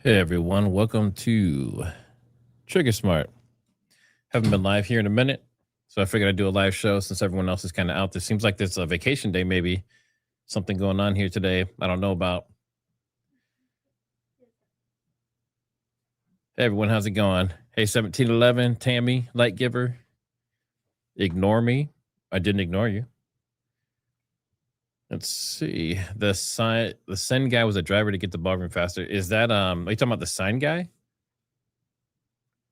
Hey everyone, welcome to TriggerSmart. Haven't been live here in a minute, so I figured I'd do a live show since everyone else is kind of out. This seems like there's a vacation day, maybe something going on here today. I don't know about. Hey everyone, how's it going? Hey 1711, Tammy, Light Giver, ignore me. I didn't ignore you. Let's see. The send guy was a driver to get the ballroom faster. Is that are you talking about the sign guy?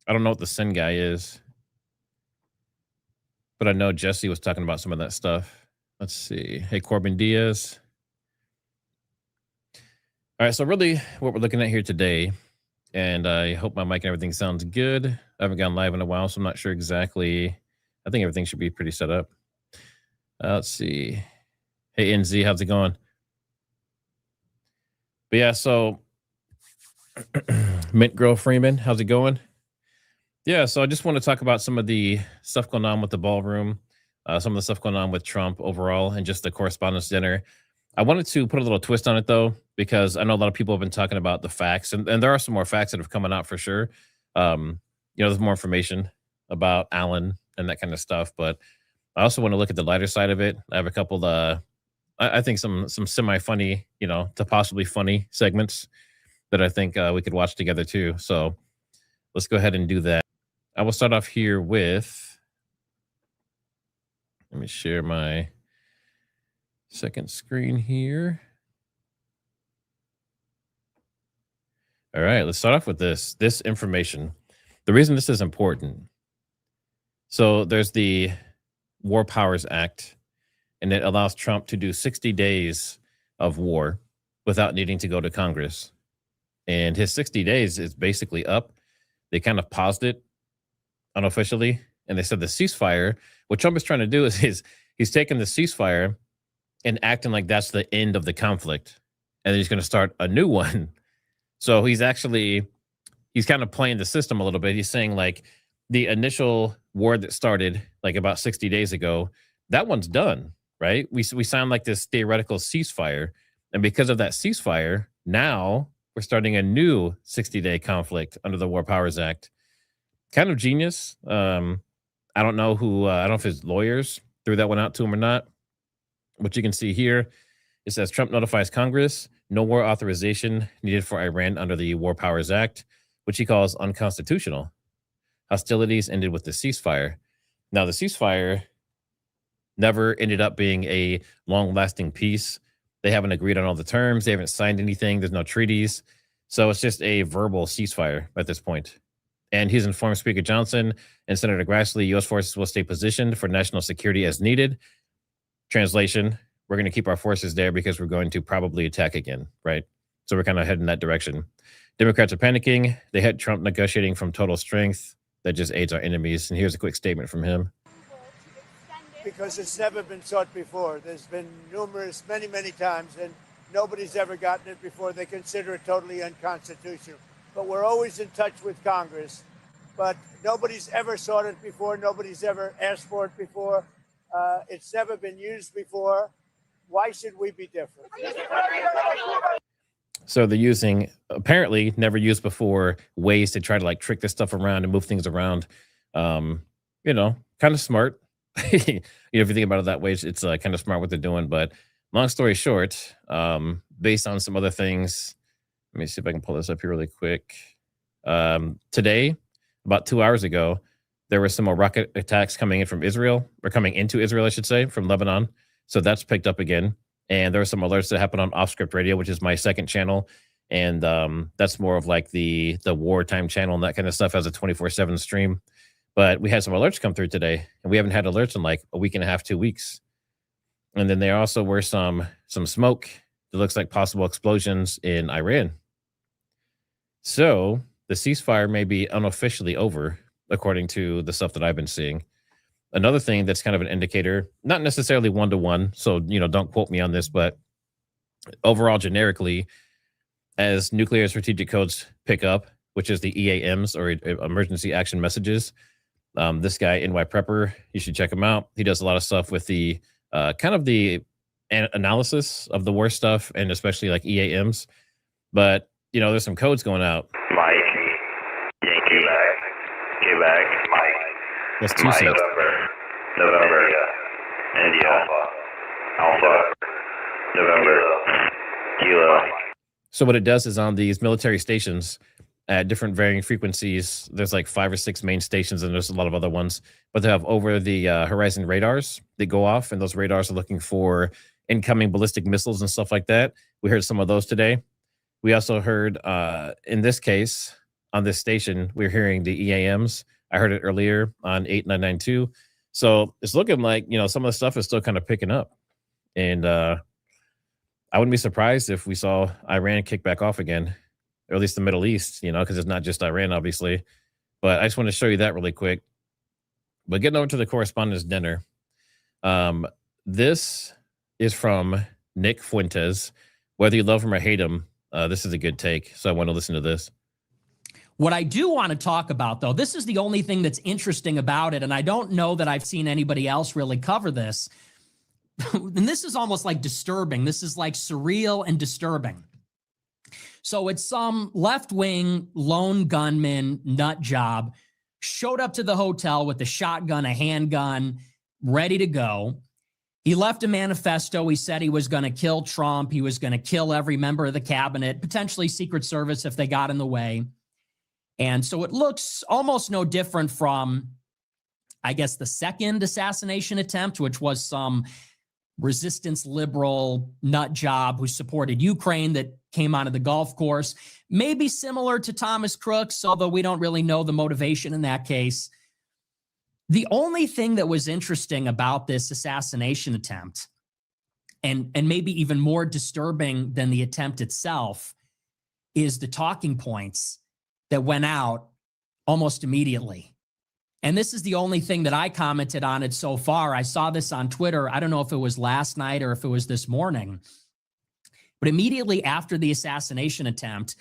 I don't know what the send guy is, but I know Jesse was talking about some of that stuff. Let's see. Hey, Corbin Diaz. All right. So, really, what we're looking at here today, and I hope my mic and everything sounds good. I haven't gone live in a while, so I'm not sure exactly. I think everything should be pretty set up. Let's see. Hey, NZ, how's it going? But yeah, so Mint Girl Freeman, how's it going? Yeah, so I just want to talk about some of the stuff going on with the ballroom, some of the stuff going on with Trump overall, and just the correspondence dinner. I wanted to put a little twist on it though, because I know a lot of people have been talking about the facts, and there are some more facts that have coming out for sure. There's more information about Allen and that kind of stuff, but I also want to look at the lighter side of it. I have a couple I think some semi funny, to possibly funny segments that I think we could watch together too. So let's go ahead and do that. I will start off here with, let me share my second screen here. All right, let's start off with this information. The reason this is important. So there's the War Powers Act, and it allows Trump to do 60 days of war without needing to go to Congress. And his 60 days is basically up. They kind of paused it unofficially, and they said the ceasefire. What Trump is trying to do is he's taking the ceasefire and acting like that's the end of the conflict, and then he's going to start a new one. So he's kind of playing the system a little bit. He's saying like the initial war that started like about 60 days ago, that one's done, right? We signed like this theoretical ceasefire, and because of that ceasefire, now we're starting a new 60-day conflict under the War Powers Act. Kind of genius. I don't know I don't know if his lawyers threw that one out to him or not. What you can see here, it says Trump notifies Congress, no war authorization needed for Iran under the War Powers Act, which he calls unconstitutional. Hostilities ended with the ceasefire. Now, the ceasefire never ended up being a long-lasting peace. They haven't agreed on all the terms. They haven't signed anything. There's no treaties. So it's just a verbal ceasefire at this point. And he's informed Speaker Johnson and Senator Grassley, U.S. forces will stay positioned for national security as needed. Translation, we're going to keep our forces there because we're going to probably attack again, right? So we're kind of heading in that direction. Democrats are panicking. They had Trump negotiating from total strength. That just aids our enemies. And here's a quick statement from him. Because it's never been sought before. There's been many, many times, and nobody's ever gotten it before. They consider it totally unconstitutional. But we're always in touch with Congress. But nobody's ever sought it before. Nobody's ever asked for it before. It's never been used before. Why should we be different? So they're using, apparently never used before, ways to try to like trick this stuff around and move things around. Kind of smart. If you think about it that way, it's kind of smart what they're doing. But long story short, based on some other things, let me see if I can pull this up here really quick. Today, about 2 hours ago, there were some more rocket attacks coming in from Israel, or coming into Israel, I should say, from Lebanon. So that's picked up again. And there were some alerts that happened on Off Script Radio, which is my second channel. And that's more of like the wartime channel and that kind of stuff, as a 24/7 stream. But we had some alerts come through today, and we haven't had alerts in like a week and a half, 2 weeks. And then there also were some smoke that looks like possible explosions in Iran. So the ceasefire may be unofficially over, according to the stuff that I've been seeing. Another thing that's kind of an indicator, not necessarily one-to-one, so don't quote me on this, but overall, generically, as nuclear strategic codes pick up, which is the EAMs, or emergency action messages. This guy, NY Prepper, you should check him out. He does a lot of stuff with the kind of the analysis of the war stuff, and especially like EAMs. But there's some codes going out. Mike, Yankee, Quebec, Mike. That's 2 Mike, seats. November, India, Alpha, November, Kilo. So what it does is on these military stations at different varying frequencies, there's like 5 or 6 main stations, and there's a lot of other ones, but they have over the horizon radars that go off, and those radars are looking for incoming ballistic missiles and stuff like that. We heard some of those today. We also heard, in this case, on this station, we're hearing the EAMs. I heard it earlier on 8992. So it's looking like, some of the stuff is still kind of picking up. And I wouldn't be surprised if we saw Iran kick back off again, or at least the Middle East, because it's not just Iran, obviously. But I just want to show you that really quick. But getting over to the Correspondents' Dinner, this is from Nick Fuentes. Whether you love him or hate him, this is a good take. So I want to listen to this. What I do want to talk about, though, this is the only thing that's interesting about it, and I don't know that I've seen anybody else really cover this. And this is almost like disturbing. This is like surreal and disturbing. So it's some left-wing lone gunman nut job showed up to the hotel with a shotgun, a handgun, ready to go. He left a manifesto. He said he was going to kill Trump. He was going to kill every member of the cabinet, potentially Secret Service if they got in the way. And so it looks almost no different from, I guess, the second assassination attempt, which was some resistance liberal nut job who supported Ukraine that came onto the golf course. Maybe similar to Thomas Crooks, although we don't really know the motivation in that case. The only thing that was interesting about this assassination attempt, and maybe even more disturbing than the attempt itself, is the talking points that went out almost immediately. And this is the only thing that I commented on it so far. I saw this on Twitter. I don't know if it was last night or if it was this morning. But immediately after the assassination attempt,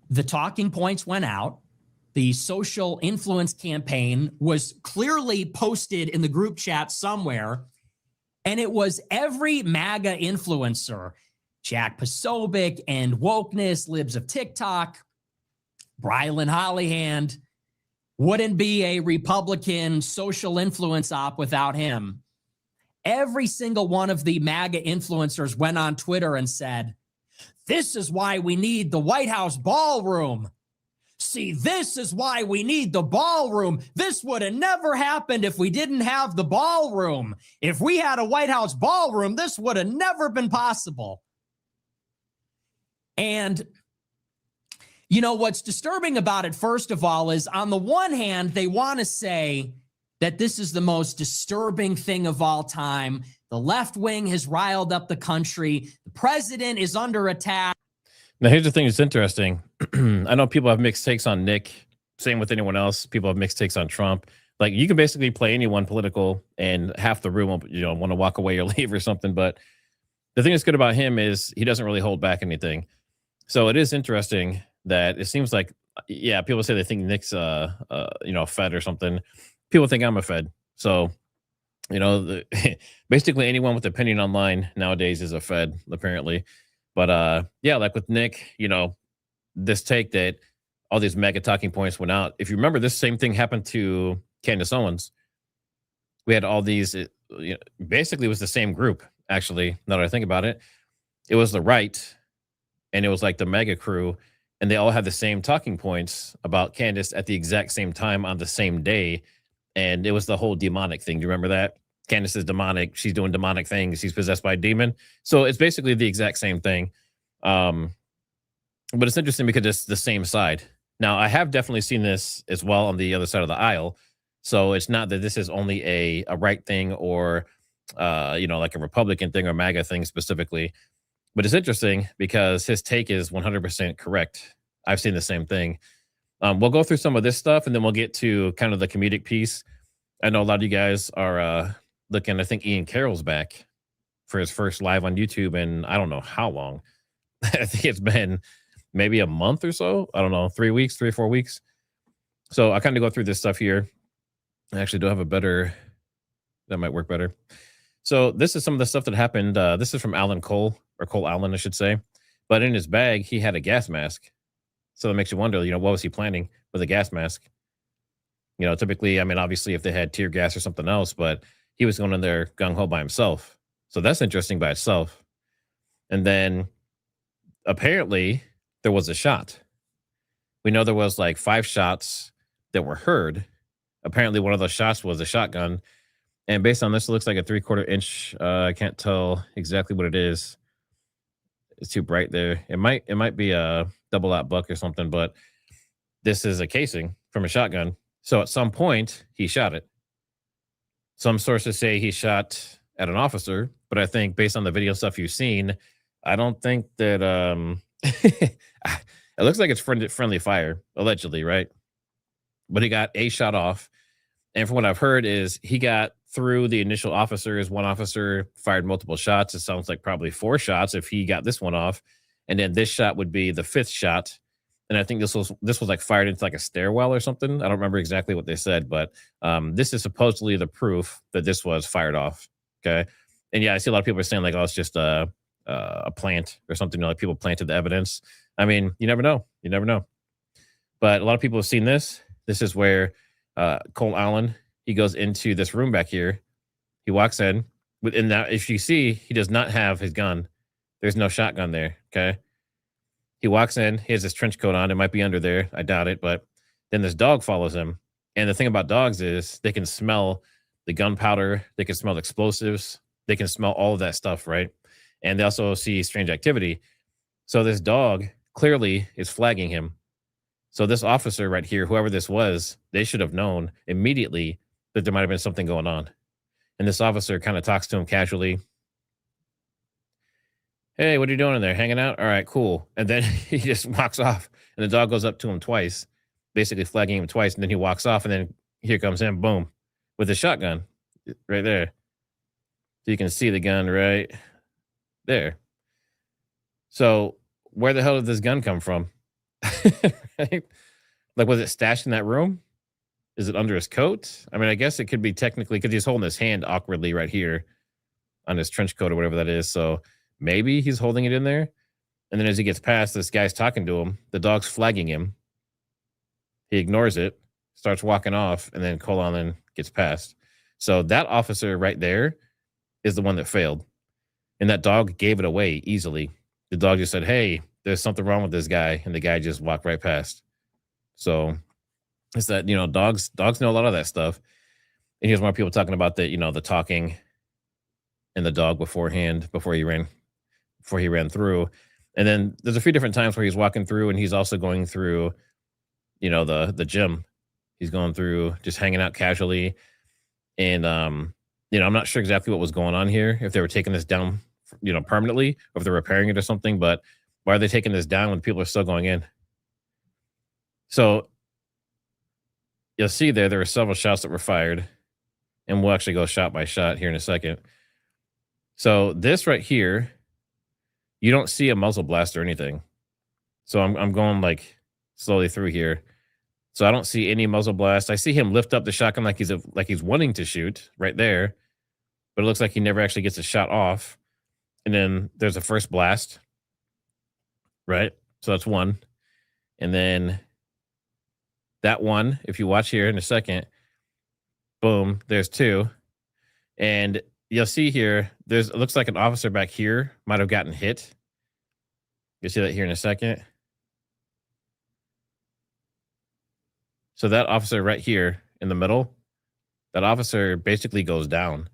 the talking points went out. The social influence campaign was clearly posted in the group chat somewhere. And it was every MAGA influencer, Jack Posobiec and Wokeness, Libs of TikTok, Brylan Hollyhand, wouldn't be a Republican social influence op without him. Every single one of the MAGA influencers went on Twitter and said, "This is why we need the White House ballroom. See, this is why we need the ballroom. This would have never happened if we didn't have the ballroom. If we had a White House ballroom, this would have never been possible." And what's disturbing about it, first of all, is on the one hand, they want to say that this is the most disturbing thing of all time. The left wing has riled up the country. The president is under attack. Now, here's the thing that's interesting. I know people have mixed takes on Nick. Same with anyone else. People have mixed takes on Trump. Like, you can basically play anyone political and half the room will, want to walk away or leave or something. But the thing that's good about him is he doesn't really hold back anything. So it is interesting that it seems like, people say they think Nick's a Fed or something. People think I'm a Fed. So, basically anyone with opinion online nowadays is a Fed, apparently. But like with Nick, this take that all these mega talking points went out. If you remember, this same thing happened to Candace Owens. We had all these, basically it was the same group, actually, now that I think about it. It was the right, and it was like the mega crew, and they all had the same talking points about Candace at the exact same time on the same day. And it was the whole demonic thing. Do you remember that? Candace is demonic. She's doing demonic things. She's possessed by a demon. So it's basically the exact same thing. But it's interesting because it's the same side. Now, I have definitely seen this as well on the other side of the aisle. So it's not that this is only a right thing or, like a Republican thing or MAGA thing specifically. But it's interesting because his take is 100% correct. I've seen the same thing. We'll go through some of this stuff, and then we'll get to kind of the comedic piece. I know a lot of you guys are looking. I think Ian Carroll's back for his first live on YouTube, and I don't know how long. I think it's been maybe a month or so. I don't know, 3 weeks, 3 or 4 weeks. So I kind of go through this stuff here. I actually do have a better, that might work better. So this is some of the stuff that happened. This is from Alan Cole, or Cole Allen, I should say. But in his bag, he had a gas mask. So it makes you wonder, what was he planning with a gas mask? Typically, I mean, obviously, if they had tear gas or something else, but he was going in there gung ho by himself. So that's interesting by itself. And then apparently there was a shot. We know there was like 5 shots that were heard. Apparently, one of those shots was a shotgun. And based on this, it looks like a 3/4 inch. I can't tell exactly what it is. It's too bright there. It might be a double out buck or something, but this is a casing from a shotgun. So at some point, he shot it. Some sources say he shot at an officer, but I think based on the video stuff you've seen, I don't think that it looks like it's friendly fire, allegedly, right? But he got a shot off. And from what I've heard is he got through the initial officers. One officer fired multiple shots. It sounds like probably 4 shots if he got this one off. And then this shot would be the 5th shot. And I think this was like fired into like a stairwell or something. I don't remember exactly what they said, but this is supposedly the proof that this was fired off. Okay. And yeah, I see a lot of people are saying like, oh, it's just a plant or something. Like people planted the evidence. I mean, you never know. You never know. But a lot of people have seen this. This is where Cole Allen, he goes into this room back here. He walks in. Within that, if you see, he does not have his gun. There's no shotgun there. Okay. He walks in. He has his trench coat on. It might be under there. I doubt it. But then this dog follows him. And the thing about dogs is they can smell the gunpowder. They can smell the explosives. They can smell all of that stuff, right? And they also see strange activity. So this dog clearly is flagging him. So this officer right here, whoever this was, they should have known immediately that there might have been something going on. And this officer kind of talks to him casually. Hey, what are you doing in there? Hanging out? All right, cool. And then he just walks off. And the dog goes up to him twice, basically flagging him twice. And then he walks off. And then here comes him, boom, with a shotgun right there. So you can see the gun right there. So where the hell did this gun come from? Right? Like, was it stashed in that room? Is it under his coat? I mean, I guess it could be technically because he's holding his hand awkwardly right here on his trench coat or whatever that is. So maybe he's holding it in there. And then as he gets past, this guy's talking to him. The dog's flagging him. He ignores it, starts walking off, and then Cole Allen gets past. So that officer right there is the one that failed. And that dog gave it away easily. The dog just said, hey, there's something wrong with this guy. And the guy just walked right past. So it's that, dogs know a lot of that stuff. And here's more people talking about the, the talking and the dog beforehand, before he ran through. And then there's a few different times where he's walking through and he's also going through, the gym. He's going through, just hanging out casually. And, I'm not sure exactly what was going on here, if they were taking this down, permanently, or if they're repairing it or something. But why are they taking this down when people are still going in? So you'll see there were several shots that were fired. And we'll actually go shot by shot here in a second. So this right here, you don't see a muzzle blast or anything. So I'm going like slowly through here. So I don't see any muzzle blast. I see him lift up the shotgun like he's wanting to shoot right there, but it looks like he never actually gets a shot off. And then there's a first blast, right? So that's one. And then that one, if you watch here in a second, boom, there's 2. And you'll see here, it looks like an officer back here might have gotten hit. You'll see that here in a second. So that officer right here in the middle, that officer basically goes down.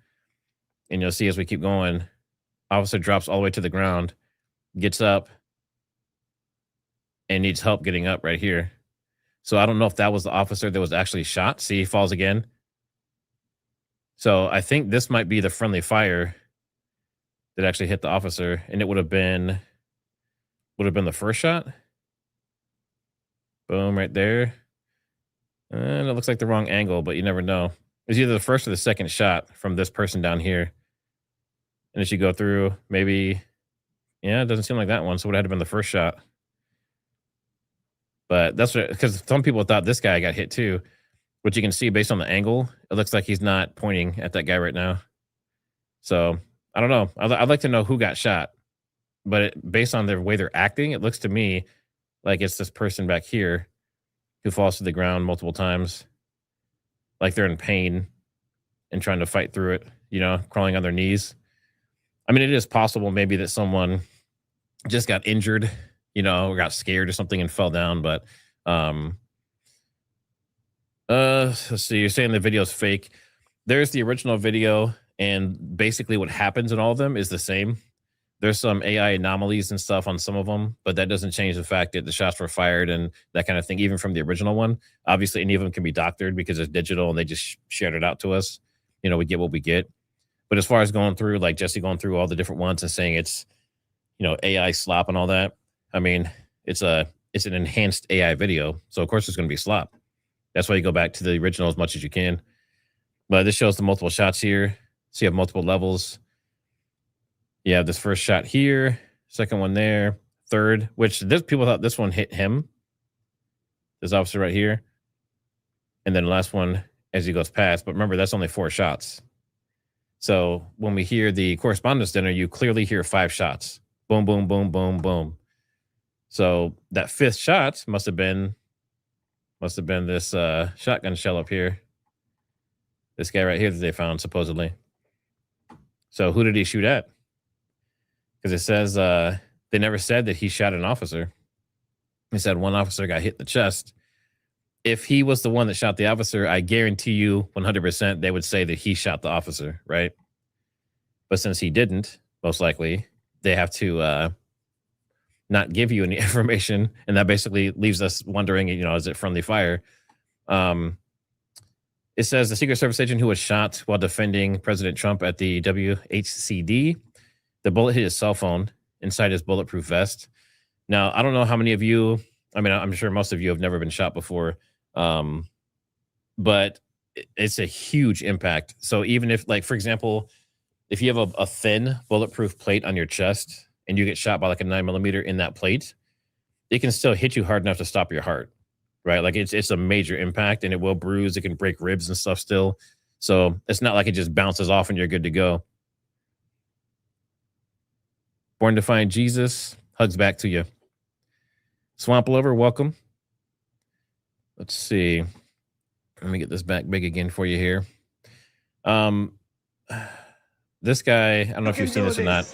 And you'll see as we keep going, officer drops all the way to the ground, gets up, and needs help getting up right here. So I don't know if that was the officer that was actually shot. See, he falls again. So I think this might be the friendly fire that actually hit the officer, and it would have been the first shot. Boom, right there. And it looks like the wrong angle, but you never know. It's either the first or the second shot from this person down here. And as you go through, maybe, it doesn't seem like that one. So it would have been the first shot. But that's because some people thought this guy got hit too, which you can see based on the angle. It looks like he's not pointing at that guy right now. So I don't know. I'd like to know who got shot. But based on the way they're acting, it looks to me like it's this person back here who falls to the ground multiple times, like they're in pain and trying to fight through it, you know, crawling on their knees. I mean, it is possible maybe that someone just got injured, you know, or got scared or something and fell down. But let's see, you're saying the video is fake. There's the original video, and basically what happens in all of them is the same. There's some AI anomalies and stuff on some of them, but that doesn't change the fact that the shots were fired and that kind of thing, even from the original one. Obviously, any of them can be doctored because it's digital and they just shared it out to us. You know, we get what we get. But as far as going through, like Jesse going through all the different ones and saying it's, you know, AI slop and all that, I mean, it's an enhanced AI video. So, of course, it's going to be slop. That's why you go back to the original as much as you can. But this shows the multiple shots here. So you have multiple levels. You have this first shot here, second one there, third, which this people thought this one hit him. This officer right here. And then the last one as he goes past. But remember, that's only 4 shots. So when we hear the Correspondents Dinner, you clearly hear 5 shots. Boom, boom, boom, boom, boom. So that 5th shot must have been this shotgun shell up here. This guy right here that they found, supposedly. So who did he shoot at? Because it says they never said that he shot an officer. He said one officer got hit in the chest. If he was the one that shot the officer, I guarantee you 100% they would say that he shot the officer, right? But since he didn't, most likely, they have to not give you any information. And that basically leaves us wondering, you know, is it friendly fire? It says the Secret Service agent who was shot while defending President Trump at the WHCD, the bullet hit his cell phone inside his bulletproof vest. Now, I don't know how many of you, I mean, I'm sure most of you have never been shot before, but it's a huge impact. So even if, like, for example, if you have a thin bulletproof plate on your chest and you get shot by like a 9mm in that plate, it can still hit you hard enough to stop your heart, right? Like it's a major impact and it will bruise. It can break ribs and stuff still. So it's not like it just bounces off and you're good to go. Born to Find Jesus, hugs back to you. Swamp Lover, welcome. Let's see. Let me get this back big again for you here. This guy, I don't know if you've seen this or not,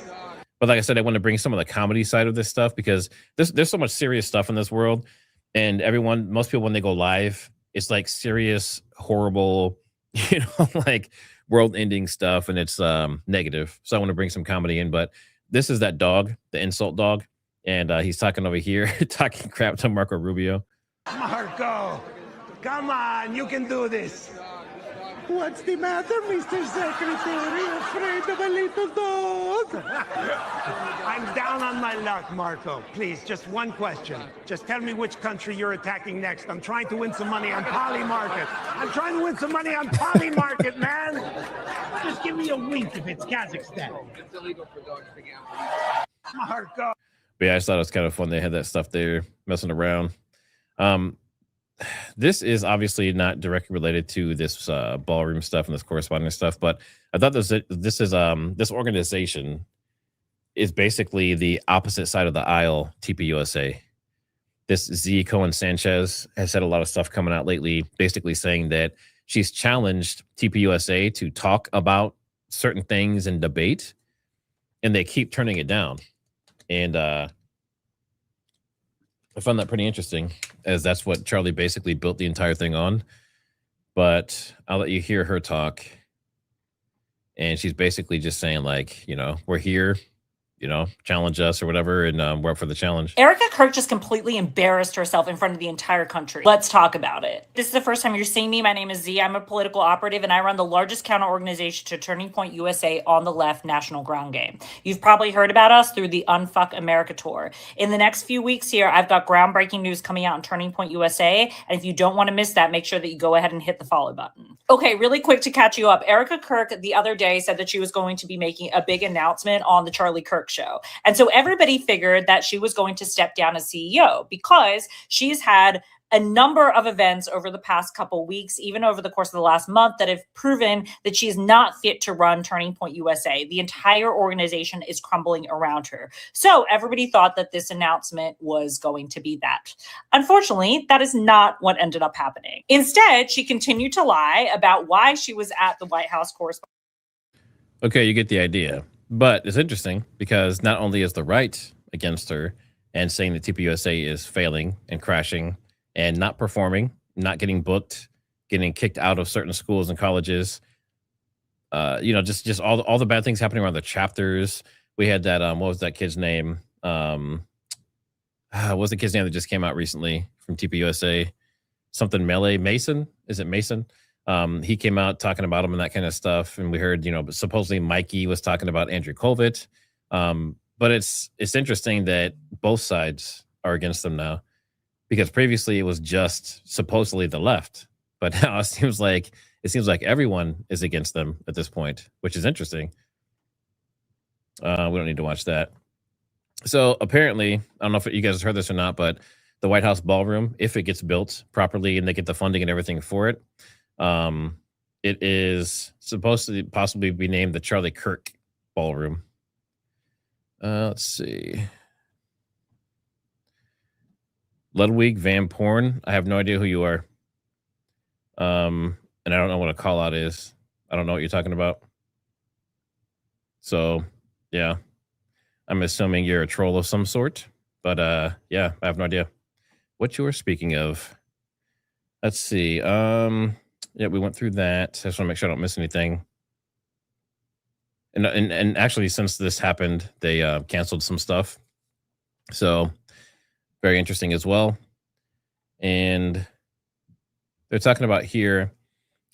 but like I said, I want to bring some of the comedy side of this stuff because there's so much serious stuff in this world. And most people, when they go live, it's like serious, horrible, you know, like world-ending stuff, and it's negative. So I want to bring some comedy in, but this is that dog, the insult dog, and he's talking over here, talking crap to Marco Rubio. Marco, come on, you can do this. What's the matter, Mr. Secretary? Afraid of a little dog? I'm down on my luck, Marco. Please, just one question. Just tell me which country you're attacking next. I'm trying to win some money on Polymarket. I'm trying to win some money on Polymarket, man. Just give me a wink if it's Kazakhstan. It's illegal for dogs to gamble. Marco. But yeah, I just thought it was kind of fun. They had that stuff there messing around. This is obviously not directly related to this ballroom stuff and this corresponding stuff, but I thought this organization is basically the opposite side of the aisle, TPUSA. This Z Cohen Sanchez has said a lot of stuff coming out lately, basically saying that she's challenged TPUSA to talk about certain things and debate, and they keep turning it down. And I found that pretty interesting, as that's what Charlie basically built the entire thing on. But I'll let you hear her talk. And she's basically just saying, like, you know, we're here, you know, challenge us or whatever, and we're up for the challenge. Erica Kirk just completely embarrassed herself in front of the entire country. Let's talk about it. This is the first time you're seeing me. My name is Z. I'm a political operative, and I run the largest counter organization to Turning Point USA on the left national ground game. You've probably heard about us through the Unfuck America tour. In the next few weeks here, I've got groundbreaking news coming out on Turning Point USA, and if you don't want to miss that, make sure that you go ahead and hit the follow button. Okay, really quick to catch you up. Erica Kirk the other day said that she was going to be making a big announcement on the Charlie Kirk show. And so everybody figured that she was going to step down as CEO because she's had a number of events over the past couple weeks, even over the course of the last month, that have proven that she is not fit to run Turning Point USA. The entire organization is crumbling around her. So everybody thought that this announcement was going to be that. Unfortunately, that is not what ended up happening. Instead, she continued to lie about why she was at the White House Correspondents. Okay, you get the idea. But it's interesting because not only is the right against her and saying that TPUSA is failing and crashing and not performing, not getting booked, getting kicked out of certain schools and colleges, just all the bad things happening around the chapters. We had that, what was that kid's name? What was the kid's name that just came out recently from TPUSA? Something Melee Mason? Is it Mason? He came out talking about him and that kind of stuff. And we heard, supposedly Mikey was talking about Andrew Colvett. But it's interesting that both sides are against them now, because previously it was just supposedly the left, but now it seems like everyone is against them at this point, which is interesting. We don't need to watch that. So apparently, I don't know if you guys heard this or not, but the White House ballroom, if it gets built properly and they get the funding and everything for it, it is supposed to possibly be named the Charlie Kirk Ballroom. Let's see. Ludwig Van Porn. I have no idea who you are. And I don't know what a call out is. I don't know what you're talking about. So, yeah. I'm assuming you're a troll of some sort. But yeah, I have no idea what you were speaking of. Let's see. Yeah, we went through that. I just want to make sure I don't miss anything. And actually, since this happened, they canceled some stuff. So very interesting as well. And they're talking about here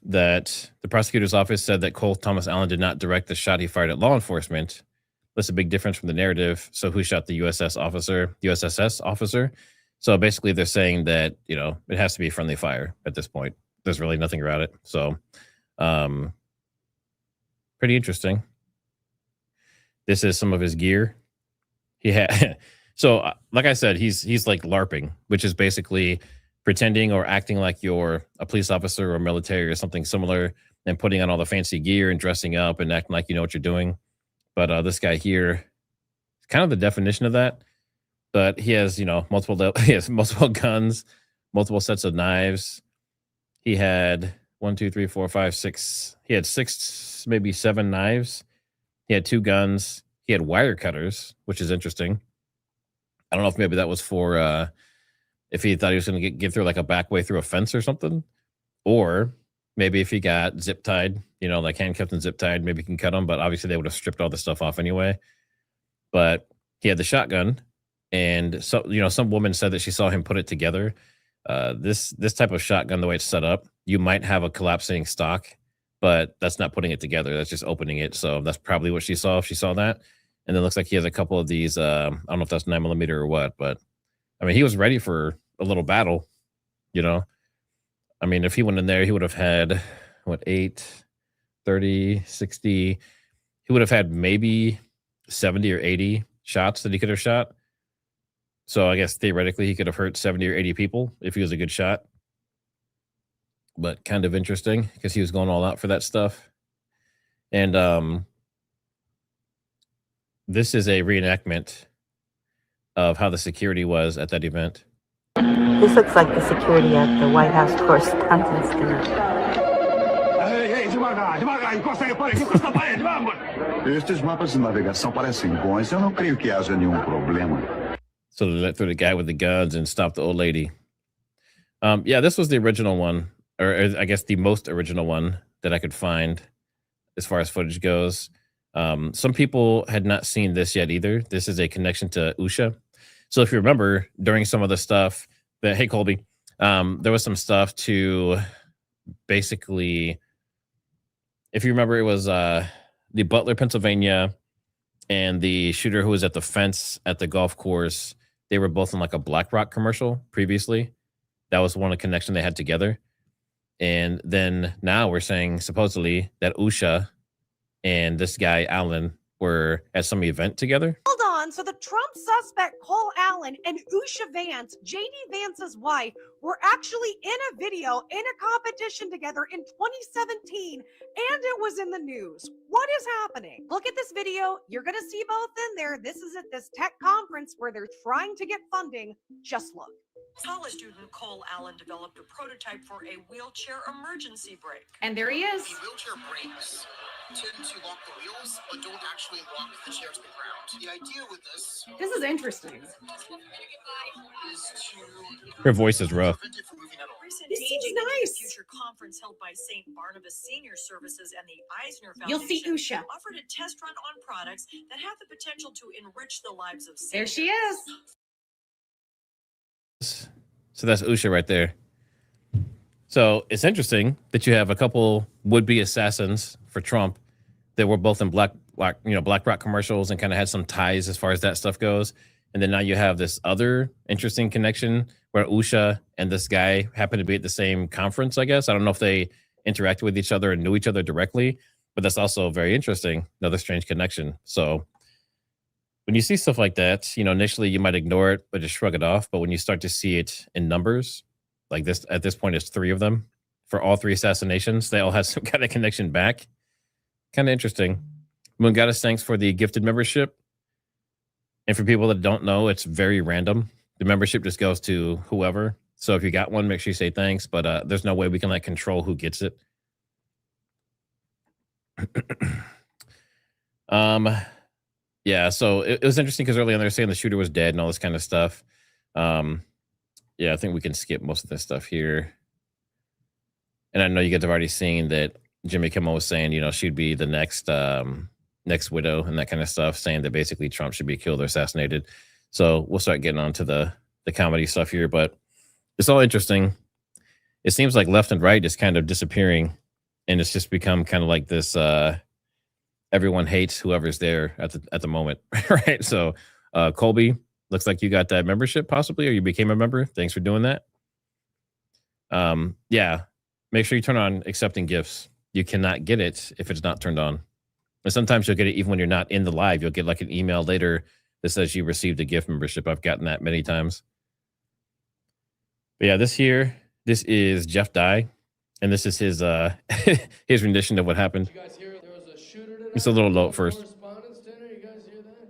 that the prosecutor's office said that Cole Thomas Allen did not direct the shot he fired at law enforcement. That's a big difference from the narrative. So who shot the USS officer? So basically they're saying that, it has to be friendly fire at this point. There's really nothing around it. So pretty interesting. This is some of his gear. He had so like I said, he's like LARPing, which is basically pretending or acting like you're a police officer or military or something similar, and putting on all the fancy gear and dressing up and acting like you know what you're doing. But this guy here, kind of the definition of that. But he has, multiple guns, multiple sets of knives. He had 1, 2, 3, 4, 5, 6. He had 6, maybe 7 knives. He had 2 guns. He had wire cutters, which is interesting. I don't know if maybe that was for if he thought he was going to get through like a back way through a fence or something, or maybe if he got zip tied, like handcuffed and zip tied, maybe he can cut him. But obviously they would have stripped all the stuff off anyway. But he had the shotgun, and so some woman said that she saw him put it together. This type of shotgun, the way it's set up, you might have a collapsing stock, but that's not putting it together. That's just opening it. So that's probably what she saw if she saw that. And then it looks like he has a couple of these. I don't know if that's 9mm or what, but I mean, he was ready for a little battle. I mean, if he went in there, he would have had 8, 30, 60. He would have had maybe 70 or 80 shots that he could have shot. So I guess theoretically he could have hurt 70 or 80 people if he was a good shot. But kind of interesting because he was going all out for that stuff. And this is a reenactment of how the security was at that event. This looks like the security at the White House Correspondents Dinner. Estes mapas de navegação parecem bons. Eu não creio que haja nenhum problema. So they let through the guy with the guns and stop the old lady. Yeah, this was the original one, or I guess the most original one that I could find as far as footage goes. Some people had not seen this yet either. This is a connection to Usha. So if you remember, during some of the stuff that, hey, Colby, there was some stuff to basically, if you remember, it was the Butler, Pennsylvania, and the shooter who was at the fence at the golf course. They were both in like a BlackRock commercial previously. That was one of the connection they had together. And then now we're saying supposedly that Usha and this guy, Allen, were at some event together. Hold on. So the Trump suspect, Cole Allen, and Usha Vance, JD Vance's wife, were actually in a video in a competition together in 2017, and it was in the news. What is happening? Look at this video. You're going to see both in there. This is at this tech conference where they're trying to get funding. Just look. College student Cole Allen developed a prototype for a wheelchair emergency brake. And there he is. The wheelchair brakes tend to lock the wheels, but don't actually lock the chair to the ground. The idea with this is interesting. Is to Her voice is rough. prevent it from moving at all. Recent This seems Aging in the nice. Future conference held by St. Barnabas Senior Services and the Eisner Foundation You'll see Usha. offered a test run on products that have the potential to enrich the lives of There seniors. she is. So that's Usha right there. So it's interesting that you have a couple would-be assassins for Trump that were both in Black Rock commercials and kind of had some ties as far as that stuff goes. And then now you have this other interesting connection where Usha and this guy happen to be at the same conference, I guess. I don't know if they interacted with each other and knew each other directly, but that's also very interesting. Another strange connection. So when you see stuff like that, initially you might ignore it, but just shrug it off. But when you start to see it in numbers, like this, at this point, it's 3 of them for all 3 assassinations. They all have some kind of connection back. Kind of interesting. Moon Goddess, thanks for the gifted membership. And for people that don't know, it's very random. The membership just goes to whoever. So if you got one, make sure you say thanks. But there's no way we can control who gets it. Yeah, so it was interesting because early on they were saying the shooter was dead and all this kind of stuff. Yeah, I think we can skip most of this stuff here. And I know you guys have already seen that Jimmy Kimmel was saying, she'd be the next widow and that kind of stuff, saying that basically Trump should be killed or assassinated. So we'll start getting on to the comedy stuff here, but it's all interesting. It seems like left and right is kind of disappearing, and it's just become kind of like this everyone hates whoever's there at the moment, right? So Colby, looks like you got that membership possibly, or you became a member. Thanks for doing that. Yeah, make sure you turn on accepting gifts. You cannot get it if it's not turned on. And sometimes you'll get it even when you're not in the live. You'll get like an email later that says you received a gift membership. I've gotten that many times. But yeah, this is Jeff Dye, and this is his his rendition of what happened. Did you guys hear there was a shooter tonight? It's a little low at first. Correspondents dinner, you guys hear that?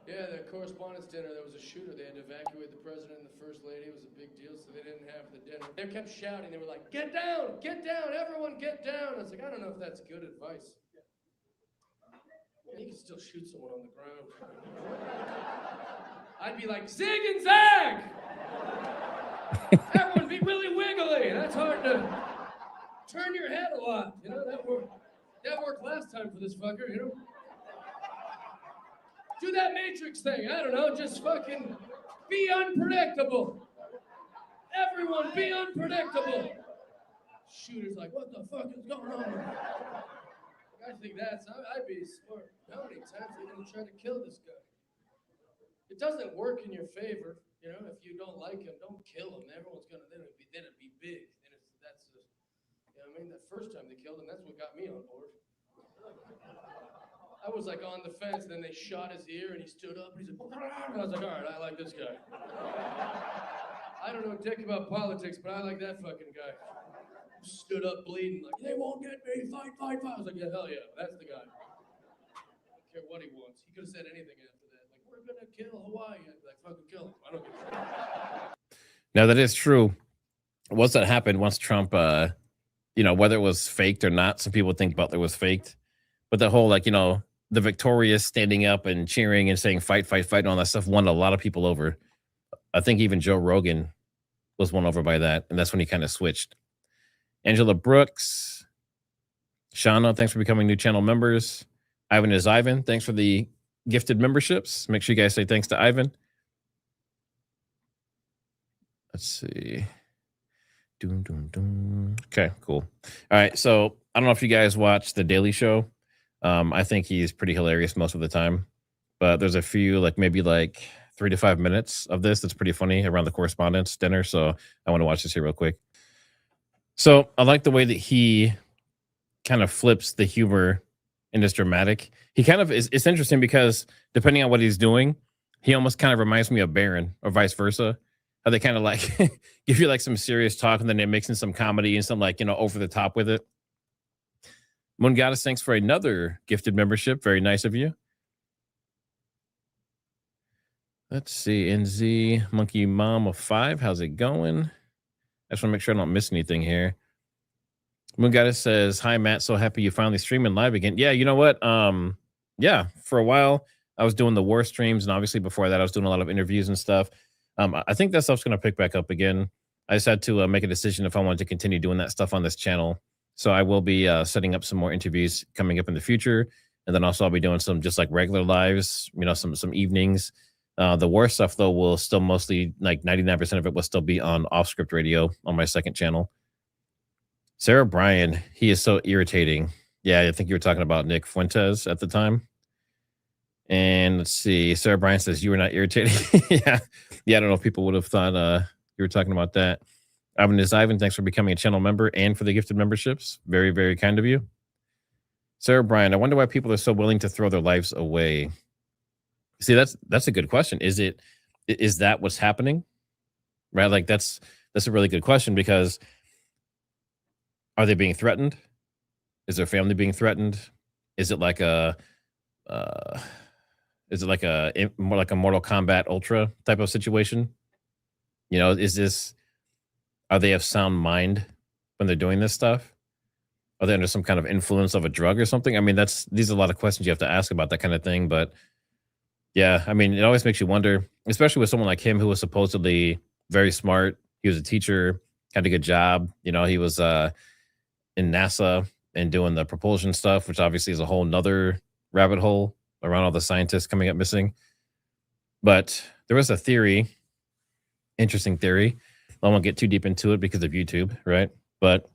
Yeah, the correspondents dinner, there was a shooter. They had to evacuate the president and the first lady. It was a big deal, so they didn't have the dinner. They kept shouting. They were like, get down, everyone get down. I was like, I don't know if that's good advice. You can still shoot someone on the ground. I'd be like, zig and zag! Everyone be really wiggly. That's hard to turn your head a lot. That worked last time for this fucker, Do that Matrix thing. I don't know, just fucking be unpredictable. Everyone be unpredictable. Shooter's like, what the fuck is going on? I think I'd be smart. How many times are they gonna try to kill this guy? It doesn't work in your favor. If you don't like him, don't kill him. Everyone's gonna then it'd be big. And that first time they killed him, that's what got me on board. I was like on the fence, then they shot his ear and he stood up and he's like, and I was like, all right, I like this guy. I don't know dick about politics, but I like that fucking guy. Stood up bleeding like, they won't get me, fight. I was like, yeah, hell yeah, that's the guy. I don't care what he wants. He could have said anything after that. Like, we're gonna kill Hawaii. I'd be like, fucking kill him. I don't give a shit. Now that is true. Once that happened, once Trump, whether it was faked or not, some people think Butler was faked. But the whole, the victorious standing up and cheering and saying fight, and all that stuff won a lot of people over. I think even Joe Rogan was won over by that. And that's when he kind of switched. Angela Brooks, Shauna, thanks for becoming new channel members. Ivan is Ivan, thanks for the gifted memberships. Make sure you guys say thanks to Ivan. Let's see. Okay, cool. All right, so I don't know if you guys watch The Daily Show. I think he's pretty hilarious most of the time, but there's a few, maybe 3 to 5 minutes of this that's pretty funny around the correspondents dinner. So I want to watch this here real quick. So I like the way that he kind of flips the humor and it's dramatic. He kind of is. It's interesting because depending on what he's doing, he almost kind of reminds me of Baron or vice versa. How they kind of like give you like some serious talk and then they mix in some comedy and some like, over the top with it. Moon Goddess, thanks for another gifted membership. Very nice of you. Let's see. NZ Monkey Mom of 5. How's it going? I just want to make sure I don't miss anything here. Moon Goddess says, hi, Matt. So happy you finally streaming live again. Yeah, you know what? Yeah, for a while, I was doing the war streams. And obviously before that, I was doing a lot of interviews and stuff. I think that stuff's going to pick back up again. I just had to make a decision if I wanted to continue doing that stuff on this channel. So I will be setting up some more interviews coming up in the future. And then also I'll be doing some just like regular lives, some evenings. The war stuff, though, will still mostly, like 99% of it will still be on Off Script Radio on my second channel. Sarah Bryan, he is so irritating. Yeah, I think you were talking about Nick Fuentes at the time. And let's see. Sarah Bryan says you were not irritating. Yeah, I don't know if people would have thought you were talking about that. Ivan is Ivan. Thanks for becoming a channel member and for the gifted memberships. Very, very kind of you. Sarah Bryan, I wonder why people are so willing to throw their lives away. See, that's a good question. Is that what's happening? Right? Like that's a really good question because are they being threatened? Is their family being threatened? Is it like a more like a Mortal Kombat Ultra type of situation? Are they of sound mind when they're doing this stuff? Are they under some kind of influence of a drug or something? I mean, these are a lot of questions you have to ask about that kind of thing. But yeah, I mean, it always makes you wonder, especially with someone like him who was supposedly very smart. He was a teacher, had a good job. He was in NASA and doing the propulsion stuff, which obviously is a whole nother rabbit hole around all the scientists coming up missing. But there was a theory, interesting theory. I won't get too deep into it because of YouTube, right? But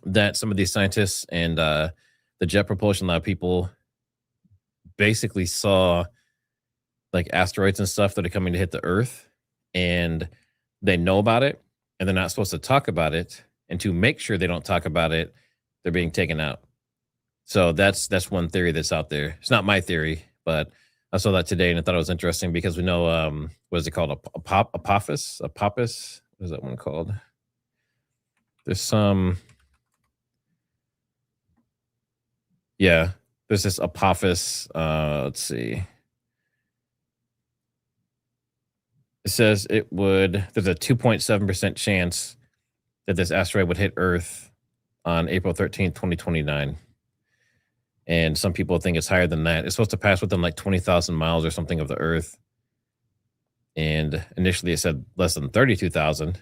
that some of these scientists and the Jet Propulsion Lab people basically saw like asteroids and stuff that are coming to hit the Earth, and they know about it, and they're not supposed to talk about it. And to make sure they don't talk about it, they're being taken out. So that's one theory that's out there. It's not my theory, but I saw that today and I thought it was interesting because we know what is it called? Apophis? What is that one called? There's some. Yeah, there's this Apophis. Let's see. It says there's a 2.7% chance that this asteroid would hit Earth on April 13th, 2029. And some people think it's higher than that. It's supposed to pass within like 20,000 miles or something of the Earth. And initially it said less than 32,000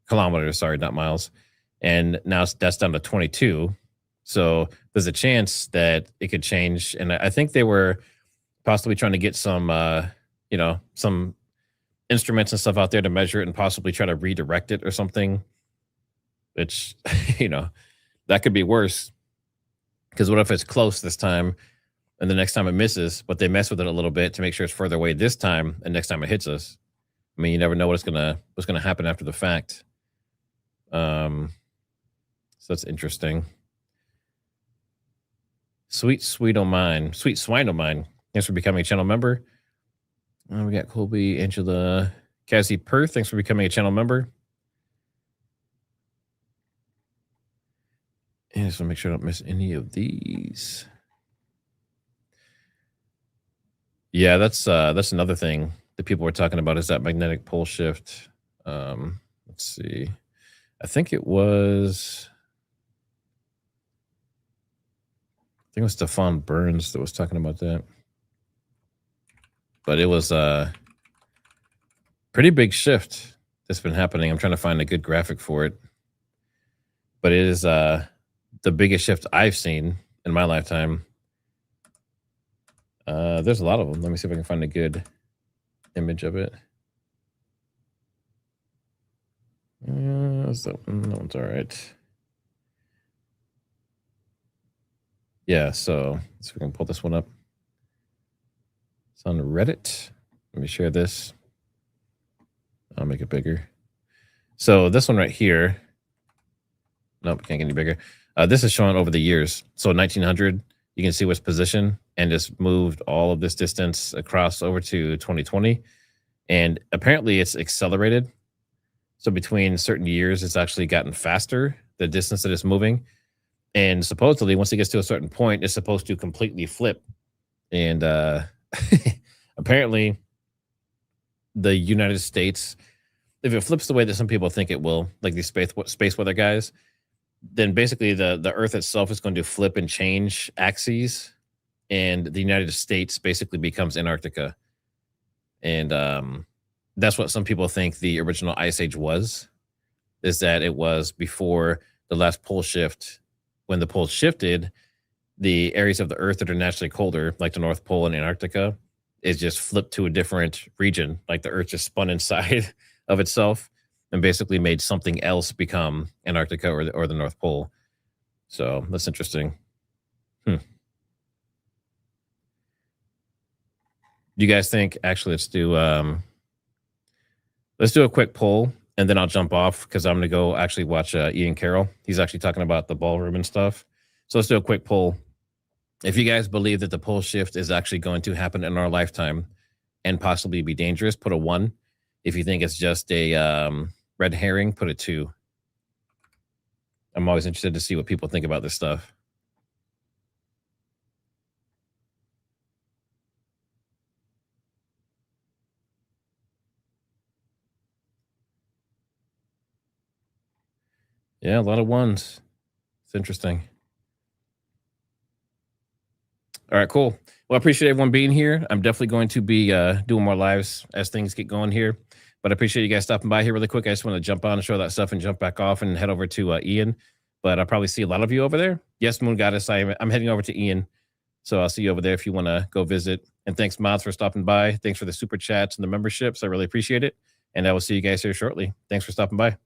kilometers, sorry, not miles. And now that's down to 22. So there's a chance that it could change. And I think they were possibly trying to get some, some instruments and stuff out there to measure it and possibly try to redirect it or something. Which, that could be worse. Because what if it's close this time and the next time it misses, but they mess with it a little bit to make sure it's further away this time and next time it hits us? I mean, you never know what's gonna happen after the fact. So that's interesting. Sweet Swine O' Mine. Thanks for becoming a channel member. We got Colby, Angela, Cassie Perth. Thanks for becoming a channel member. And just want to make sure I don't miss any of these. Yeah, that's another thing that people were talking about is that magnetic pole shift. Let's see. I think it was Stephon Burns that was talking about that. But it was a pretty big shift that's been happening. I'm trying to find a good graphic for it. But it is the biggest shift I've seen in my lifetime. There's a lot of them. Let me see if I can find a good image of it. That one's all right. Yeah, so let's see if we can pull this one up. It's on Reddit. Let me share this. I'll make it bigger. So this one right here. Nope, can't get any bigger. This is showing over the years. So 1900, you can see what's position and just moved all of this distance across over to 2020. And apparently it's accelerated. So between certain years, it's actually gotten faster, the distance that it's moving. And supposedly, once it gets to a certain point, it's supposed to completely flip. And apparently, the United States, if it flips the way that some people think it will, like these space weather guys, then basically the Earth itself is going to flip and change axes, and the United States basically becomes Antarctica. And that's what some people think the original ice age was, is that it was before the last pole shift. When the poles shifted, the areas of the Earth that are naturally colder, like the North Pole and Antarctica, is just flipped to a different region. Like the Earth just spun inside of itself and basically made something else become Antarctica or the North Pole. So that's interesting. Do you guys think, actually, let's do a quick poll, and then I'll jump off because I'm going to go actually watch Ian Carroll. He's actually talking about the ballroom and stuff. So let's do a quick poll. If you guys believe that the pole shift is actually going to happen in our lifetime and possibly be dangerous, put a 1. If you think it's just a red herring, put a 2. I'm always interested to see what people think about this stuff. Yeah, a lot of 1s. It's interesting. All right, cool. Well, I appreciate everyone being here. I'm definitely going to be doing more lives as things get going here. But I appreciate you guys stopping by here really quick. I just want to jump on and show that stuff and jump back off and head over to Ian. But I'll probably see a lot of you over there. Yes, Moon Goddess, I'm heading over to Ian. So I'll see you over there if you want to go visit. And thanks, mods, for stopping by. Thanks for the super chats and the memberships. I really appreciate it. And I will see you guys here shortly. Thanks for stopping by.